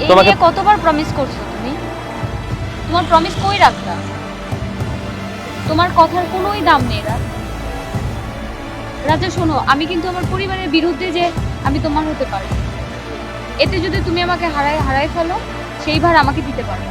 এই তোমাকে নিয়ে কতবার প্রমিস করছো তুমি? তোমার প্রমিস কই রাখলা? তোমার কথার কোনোই দাম নেই রাজা। শোনো, আমি কিন্তু আমার পরিবারের বিরুদ্ধে যে আমি তোমার হতে পারি, এতে যদি তুমি আমাকে হারায় হারায় ফেলো, সেই ভার আমাকে দিতে পারো।